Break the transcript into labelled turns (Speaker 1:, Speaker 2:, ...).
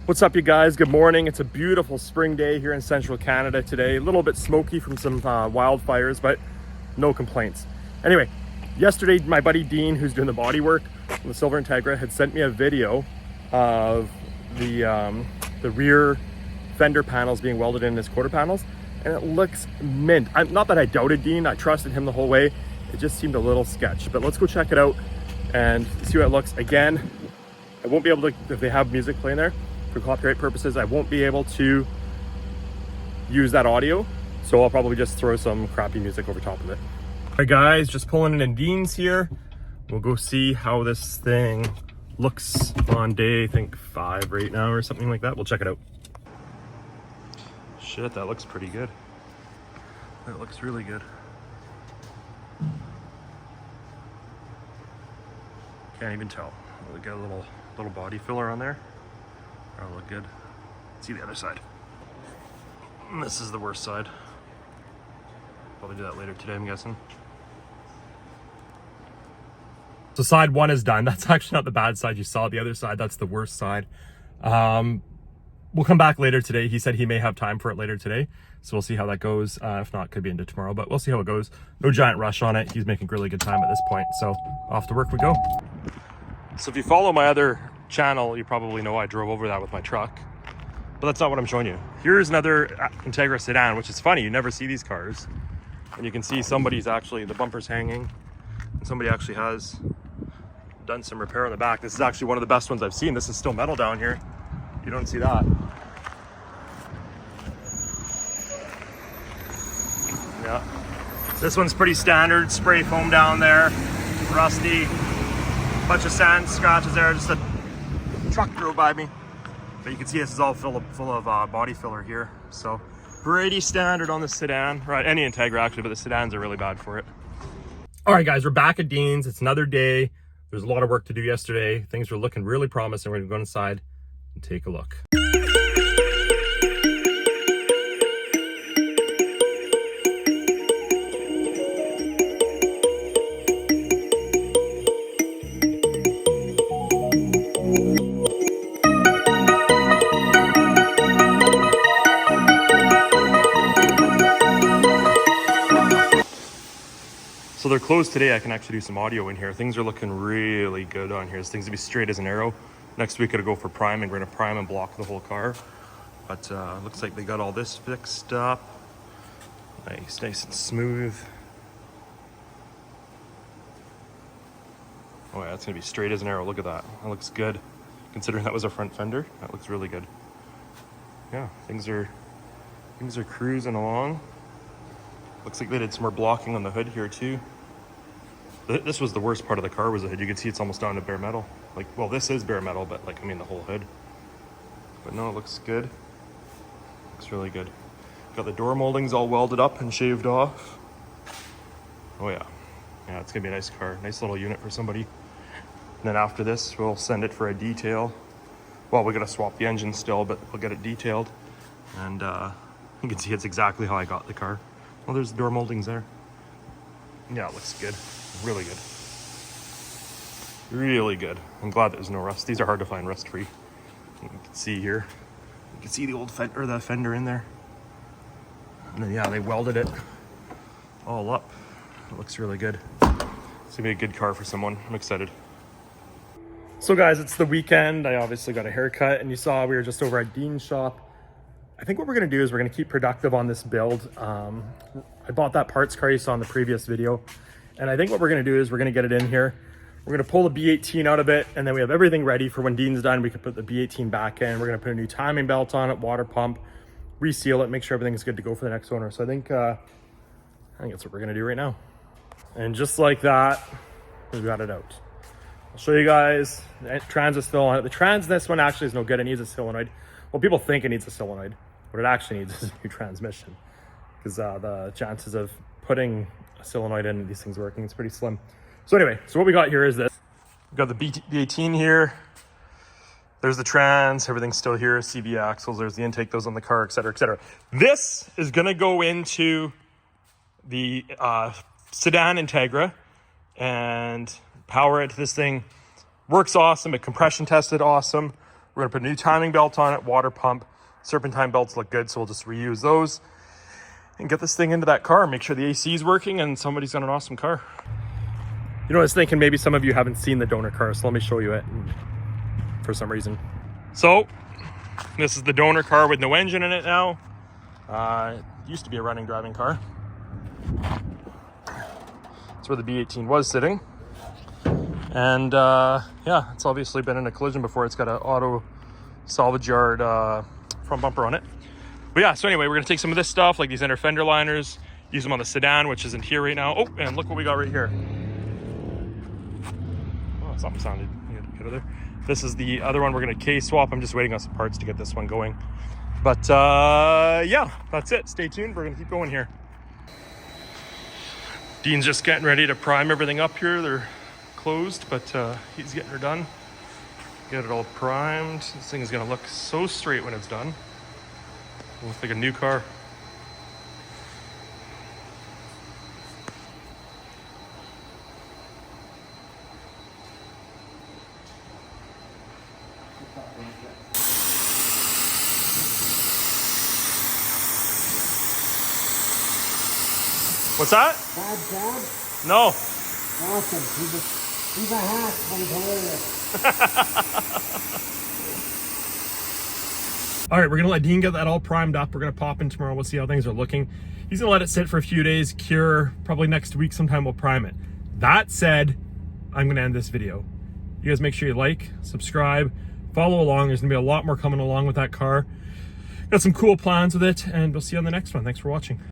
Speaker 1: What's up, you guys? Good morning. It's a beautiful spring day here in central Canada today. A little bit smoky from some wildfires, but no complaints. Anyway, yesterday my buddy Dean, who's doing the body work on the Silver Integra, had sent me a video of the rear fender panels being welded in his quarter panels, and it looks mint. Not that I doubted Dean, I trusted him the whole way. It just seemed a little sketch, but let's go check it out and see how it looks. Again, I won't be able to, if they have music playing there for copyright purposes, I won't be able to use that audio, so I'll probably just throw some crappy music over top of it. All right guys, just pulling in Dean's here. We'll go see how this thing looks on day, I think 5 right now or something like that. We'll check it out. Shit, that looks pretty good. That looks really good. Can't even tell. We got a little body filler on there. That'll look good. Let's see the other side. And this is the worst side. Probably do that later today, I'm guessing. So side 1 is done. That's actually not the bad side you saw. The other side, that's the worst side. We'll come back later today. He said he may have time for it later today, so we'll see how that goes. If not, could be into tomorrow, but we'll see how it goes. No giant rush on it. He's making really good time at this point, so off to work we go. So if you follow my other channel, you probably know I drove over that with my truck, but that's not what I'm showing you. Here's another Integra Sedan, which is funny. You never see these cars, and you can see somebody's actually, the bumper's hanging, and somebody actually has done some repair on the back. This is actually one of the best ones I've seen. This is still metal down here. You don't see that. Yeah, this one's pretty standard. Spray foam down there, rusty, bunch of sand scratches there. Just a truck drove by me, but you can see this is all full of body filler here. So pretty standard on the sedan, right? Any Integra actually, but the sedans are really bad for it. All right, guys, we're back at Dean's. It's another day. There's a lot of work to do yesterday. Things were looking really promising. We're gonna go inside and take a look. So they're closed today. I can actually do some audio in here. Things are looking really good on here. This thing's gonna be straight as an arrow. Next week it'll go for priming. We're gonna prime and block the whole car. But looks like they got all this fixed up. Nice and smooth. Oh yeah, that's gonna be straight as an arrow. Look at that. That looks good. Considering that was a front fender, that looks really good. Yeah, things are cruising along. Looks like they did some more blocking on the hood here too. This was the worst part of the car, was the hood. You can see it's almost down to bare metal. Like, well, this is bare metal, but like, I mean the whole hood. But no, it looks good. Looks really good. Got the door moldings all welded up and shaved off. Oh yeah. Yeah, it's gonna be a nice car. Nice little unit for somebody. And then after this, we'll send it for a detail. Well, we gotta swap the engine still, but we'll get it detailed. And you can see it's exactly how I got the car. Well, there's the door moldings there. Yeah, it looks good. Really good. Really good. I'm glad there's no rust. These are hard to find rust-free. You can see here. You can see the old fender, the fender in there. And then, yeah, they welded it all up. It looks really good. It's gonna be a good car for someone. I'm excited. So guys, it's the weekend. I obviously got a haircut, and you saw we were just over at Dean's shop. I think what we're gonna do is we're gonna keep productive on this build. I bought that parts car you saw in the previous video, and I think what we're gonna do is we're gonna get it in here. We're gonna pull the B18 out of it, and then we have everything ready for when Dean's done. We can put the B18 back in. We're gonna put a new timing belt on it, water pump, reseal it, make sure everything's good to go for the next owner. So I think that's what we're gonna do right now. And just like that, we got it out. I'll show you guys. The trans is still on it. The trans in this one actually is no good. It needs a solenoid. Well, people think it needs a solenoid. What it actually needs is a new transmission, because the chances of putting a solenoid in these things working, it's pretty slim. So anyway, so what we got here is this. We've got the B18 here. There's the trans, everything's still here, CV axles, there's the intake, those on the car, et cetera, et cetera. This is gonna go into the Sedan Integra and power it. This thing works awesome. It compression tested awesome. We're gonna put a new timing belt on it, water pump. Serpentine belts look good, so we'll just reuse those and get this thing into that car. Make sure the AC is working and somebody's got an awesome car. You know, I was thinking maybe some of you haven't seen the donor car, so let me show you it for some reason. So this is the donor car with no engine in it now. It used to be a running driving car. That's where the B18 was sitting. And yeah, it's obviously been in a collision before. It's got an auto salvage yard front bumper on it. But yeah, so anyway, we're gonna take some of this stuff, like these inner fender liners, use them on the sedan, which isn't here right now. Oh, and look what we got right here. Oh, something sounded good over there. This is the other one. We're gonna case swap. I'm just waiting on some parts to get this one going. But yeah, that's it. Stay tuned. We're gonna keep going here. Dean's just getting ready to prime everything up here. They're closed, but he's getting her done. Get it all primed. This thing is gonna look so straight when it's done. It looks like a new car. What's that?
Speaker 2: Bad job?
Speaker 1: No.
Speaker 2: Awesome. He's a hack, but he's hilarious.
Speaker 1: All right, we're gonna let Dean get that all primed up. We're gonna pop in tomorrow. We'll see how things are looking. He's gonna let it sit for a few days, cure. Probably next week sometime we'll prime it. That said, I'm gonna end this video. You guys make sure you like, subscribe, follow along. There's gonna be a lot more coming along with that car. Got some cool plans with it, and we'll see you on the next one. Thanks for watching.